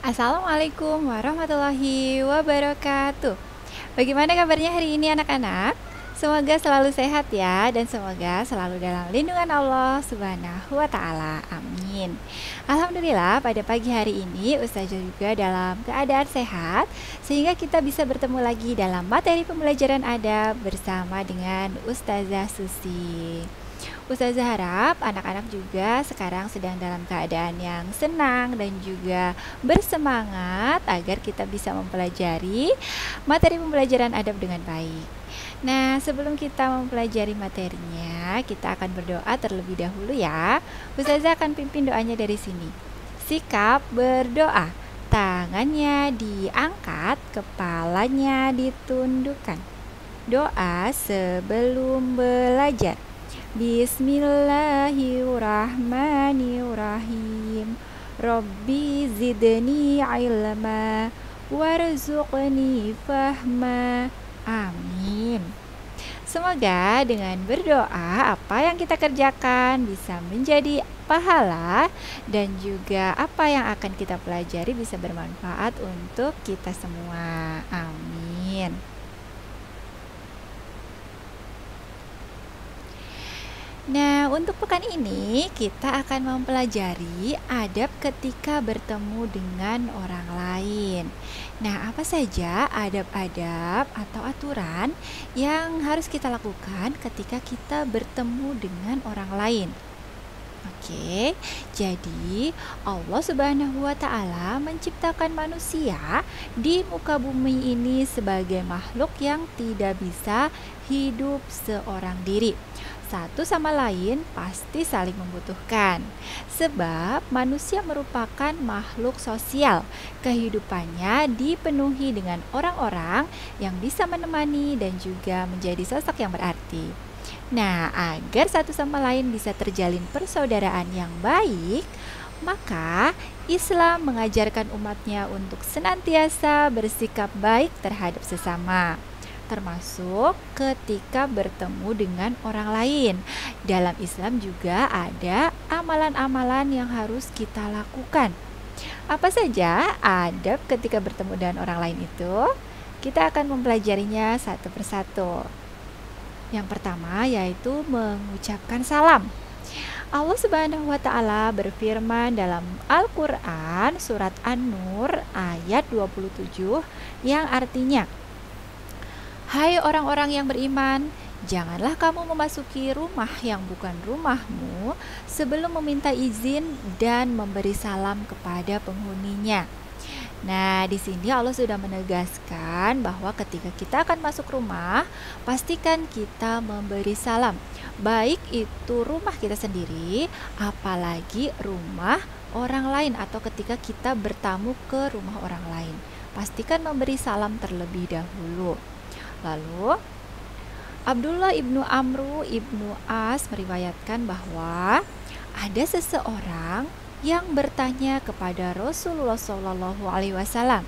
Assalamualaikum warahmatullahi wabarakatuh. Bagaimana kabarnya hari ini anak-anak? Semoga selalu sehat ya dan semoga selalu dalam lindungan Allah Subhanahu wa taala. Amin. Alhamdulillah pada pagi hari ini Ustazah juga dalam keadaan sehat sehingga kita bisa bertemu lagi dalam materi pembelajaran adab bersama dengan Ustazah Susi. Ustazah harap anak-anak juga sekarang sedang dalam keadaan yang senang dan juga bersemangat agar kita bisa mempelajari materi pembelajaran adab dengan baik. Nah, sebelum kita mempelajari materinya, kita akan berdoa terlebih dahulu ya. Ustazah akan pimpin doanya dari sini. Sikap berdoa. Tangannya diangkat, kepalanya ditundukkan. Doa sebelum belajar. Bismillahirrahmanirrahim. Rabbi zidni ilma warzuqni fahma. Amin. Semoga dengan berdoa apa yang kita kerjakan bisa menjadi pahala dan juga apa yang akan kita pelajari bisa bermanfaat untuk kita semua. Amin. Nah, untuk pekan ini kita akan mempelajari adab ketika bertemu dengan orang lain. Nah, apa saja adab-adab atau aturan yang harus kita lakukan ketika kita bertemu dengan orang lain? Oke, jadi Allah Subhanahu wa taala menciptakan manusia di muka bumi ini sebagai makhluk yang tidak bisa hidup seorang diri. Satu sama lain pasti saling membutuhkan. Sebab manusia merupakan makhluk sosial. Kehidupannya dipenuhi dengan orang-orang yang bisa menemani dan juga menjadi sosok yang berarti. Nah, agar satu sama lain bisa terjalin persaudaraan yang baik, maka Islam mengajarkan umatnya untuk senantiasa bersikap baik terhadap sesama, termasuk ketika bertemu dengan orang lain. Dalam Islam juga ada amalan-amalan yang harus kita lakukan. Apa saja adab ketika bertemu dengan orang lain itu? Kita akan mempelajarinya satu persatu. Yang pertama yaitu mengucapkan salam. Allah Subhanahu wa taala berfirman dalam Al-Qur'an surat An-Nur ayat 27 yang artinya, "Hai orang-orang yang beriman, janganlah kamu memasuki rumah yang bukan rumahmu sebelum meminta izin dan memberi salam kepada penghuninya." Nah, di sini Allah sudah menegaskan bahwa ketika kita akan masuk rumah, pastikan kita memberi salam. Baik itu rumah kita sendiri, apalagi rumah orang lain atau ketika kita bertamu ke rumah orang lain. Pastikan memberi salam terlebih dahulu. Lalu, Abdullah ibnu Amru ibnu As meriwayatkan bahwa ada seseorang yang bertanya kepada Rasulullah SAW,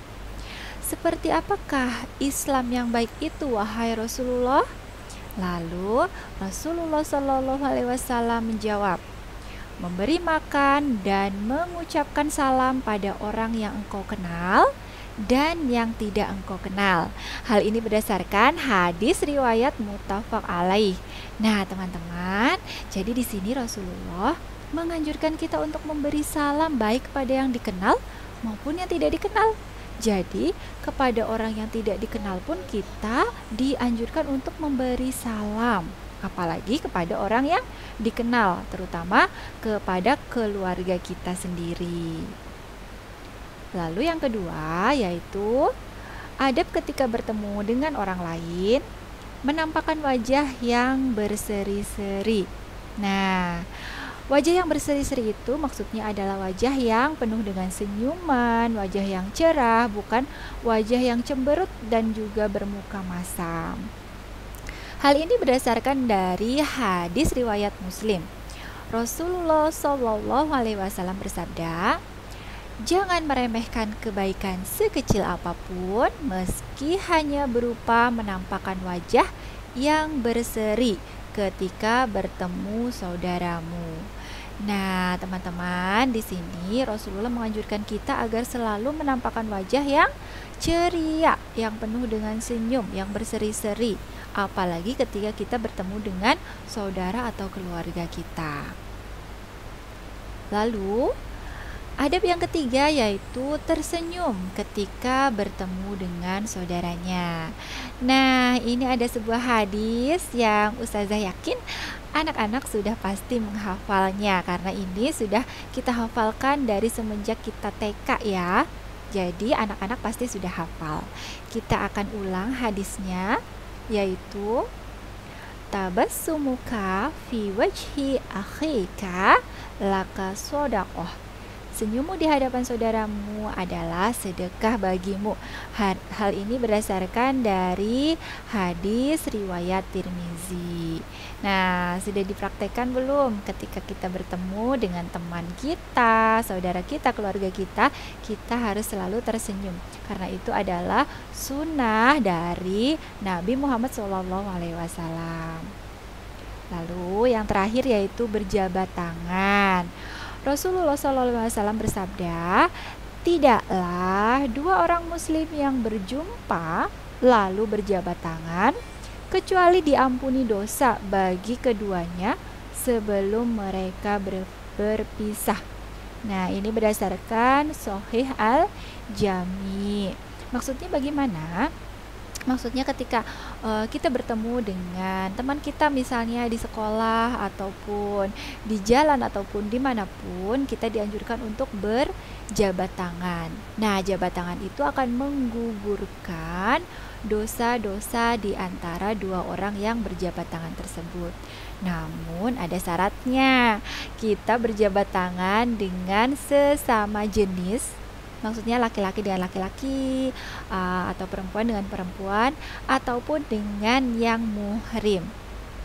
"Seperti apakah Islam yang baik itu, wahai Rasulullah?" Lalu Rasulullah SAW menjawab, "Memberi makan dan mengucapkan salam pada orang yang engkau kenal dan yang tidak engkau kenal." Hal ini berdasarkan hadis riwayat muttafaq alaih. Nah, teman-teman, jadi di sini Rasulullah menganjurkan kita untuk memberi salam baik kepada yang dikenal maupun yang tidak dikenal. Jadi, kepada orang yang tidak dikenal pun kita dianjurkan untuk memberi salam, apalagi kepada orang yang dikenal, terutama kepada keluarga kita sendiri. Lalu yang kedua yaitu adab ketika bertemu dengan orang lain, menampakkan wajah yang berseri-seri. Nah, wajah yang berseri-seri itu maksudnya adalah wajah yang penuh dengan senyuman, wajah yang cerah, bukan wajah yang cemberut dan juga bermuka masam. Hal ini berdasarkan dari hadis riwayat Muslim. Rasulullah SAW bersabda, "Jangan meremehkan kebaikan sekecil apapun meski hanya berupa menampakkan wajah yang berseri ketika bertemu saudaramu." Nah, teman-teman, di sini Rasulullah menganjurkan kita agar selalu menampakkan wajah yang ceria, yang penuh dengan senyum, yang berseri-seri, apalagi ketika kita bertemu dengan saudara atau keluarga kita. Lalu, adab yang ketiga yaitu tersenyum ketika bertemu dengan saudaranya. Nah, ini ada sebuah hadis yang Ustazah yakin anak-anak sudah pasti menghafalnya karena ini sudah kita hafalkan dari semenjak kita TK ya. Jadi anak-anak pasti sudah hafal. Kita akan ulang hadisnya yaitu tabassumuka fi wajhi akhika laka sodaqoh. Senyummu di hadapan saudaramu adalah sedekah bagimu. Hal ini berdasarkan dari hadis riwayat Tirmizi. Nah, sudah dipraktekkan belum ketika kita bertemu dengan teman kita, saudara kita, keluarga kita, kita harus selalu tersenyum. Karena itu adalah sunnah dari Nabi Muhammad SAW. Lalu yang terakhir yaitu berjabat tangan. Rasulullah SAW bersabda, tidaklah dua orang muslim yang berjumpa lalu berjabat tangan kecuali diampuni dosa bagi keduanya sebelum mereka berpisah. Nah, ini berdasarkan Sahih Al-Jami. Maksudnya bagaimana? Maksudnya ketika kita bertemu dengan teman kita misalnya di sekolah ataupun di jalan ataupun dimanapun, kita dianjurkan untuk berjabat tangan. Nah, jabat tangan itu akan menggugurkan dosa-dosa di antara dua orang yang berjabat tangan tersebut. Namun ada syaratnya, kita berjabat tangan dengan sesama jenis. Maksudnya laki-laki dengan laki-laki, atau perempuan dengan perempuan, ataupun dengan yang muhrim.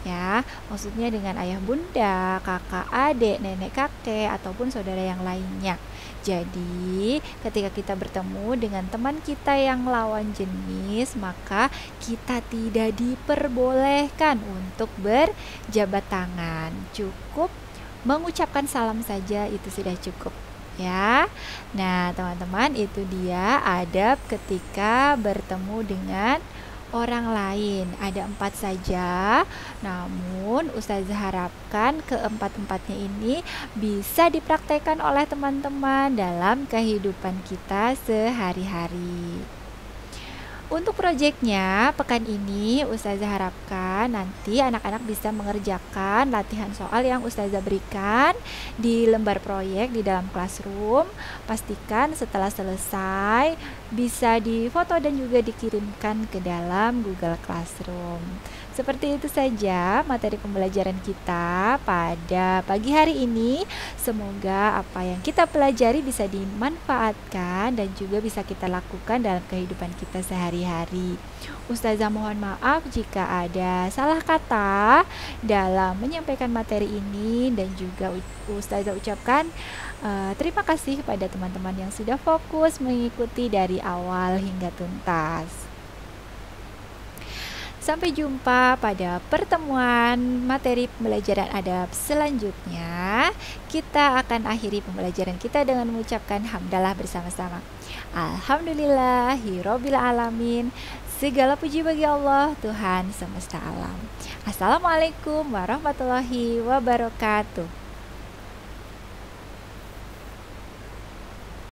Ya, maksudnya dengan ayah bunda, kakak adik, nenek kakek, ataupun saudara yang lainnya. Jadi, ketika kita bertemu dengan teman kita yang lawan jenis, maka kita tidak diperbolehkan untuk berjabat tangan. Cukup mengucapkan salam saja itu sudah cukup. Ya, nah teman-teman itu dia adab ketika bertemu dengan orang lain. Ada 4 saja, namun Ustazah harapkan keempat-empatnya ini bisa dipraktekkan oleh teman-teman dalam kehidupan kita sehari-hari. Untuk proyeknya, pekan ini Ustazah harapkan nanti anak-anak bisa mengerjakan latihan soal yang Ustazah berikan di lembar proyek di dalam classroom. Pastikan setelah selesai bisa difoto dan juga dikirimkan ke dalam Google Classroom. Seperti itu saja materi pembelajaran kita pada pagi hari ini. Semoga apa yang kita pelajari bisa dimanfaatkan dan juga bisa kita lakukan dalam kehidupan kita sehari-hari. Ustazah mohon maaf jika ada salah kata dalam menyampaikan materi ini, dan juga Ustazah ucapkan terima kasih kepada teman-teman yang sudah fokus mengikuti dari awal hingga tuntas. Sampai jumpa pada pertemuan materi pembelajaran adab selanjutnya. Kita akan akhiri pembelajaran kita dengan mengucapkan hamdalah bersama-sama. Alhamdulillahirabbil alamin. Segala puji bagi Allah, Tuhan semesta alam. Assalamualaikum warahmatullahi wabarakatuh.